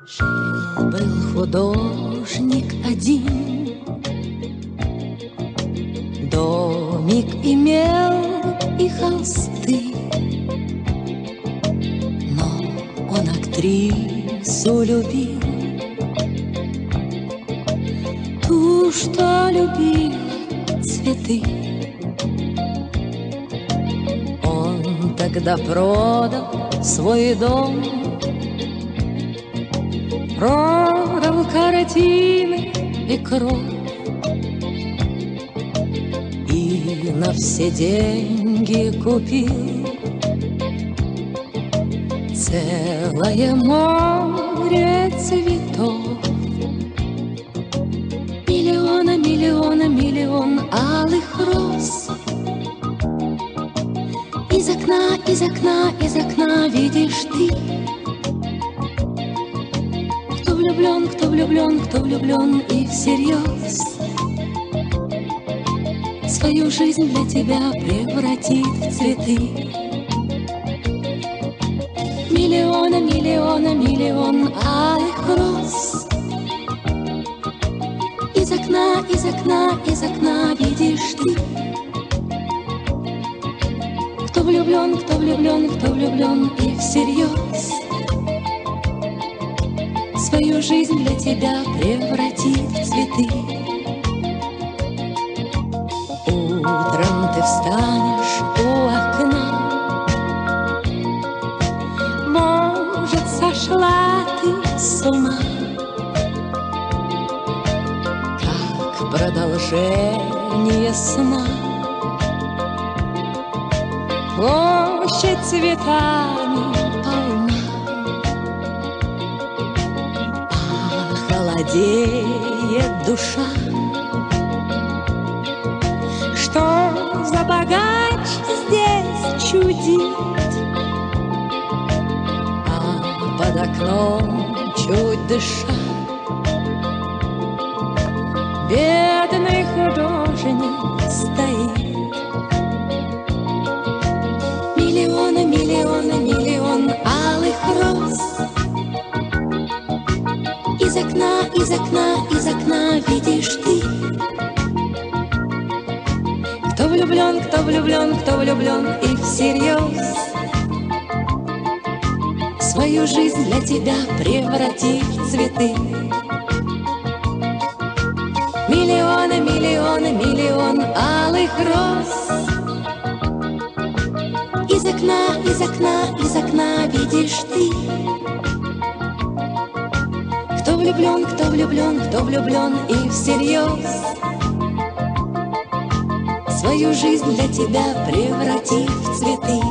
Жил-был художник один, домик имел и холсты, но он актрису любил, ту, что любила цветы. Он тогда продал свой дом, продал картины и кровь, и на все деньги купил целое море цветов. Миллиона, миллиона, миллион алых роз. Из окна, из окна, из окна видишь ты. Кто влюблен, кто влюблен, кто влюблен и всерьез свою жизнь для тебя превратит в цветы. Миллиона, миллиона, миллион алых роз. Из окна, из окна, из окна видишь ты. Кто влюблен, кто влюблен, кто влюблен и всерьез свою жизнь для тебя превратит в цветы. Утром ты встанешь у окна, может, сошла ты с ума, как продолжение сна. Площадь цветами полна, холодеет душа. Что за богач здесь чудит, а под окном чуть дыша бедный художник стоит. Миллиона, миллиона, миллион алых роз. Из окна, из окна, из окна видишь ты. Кто влюблен, кто влюблен, кто влюблен и всерьез свою жизнь для тебя превратит в цветы. Миллиона, миллиона, миллион алых роз. Из окна, из окна, из окна видишь ты. Кто влюблен, кто влюблен, кто влюблен и всерьез свою жизнь для тебя превратит в цветы.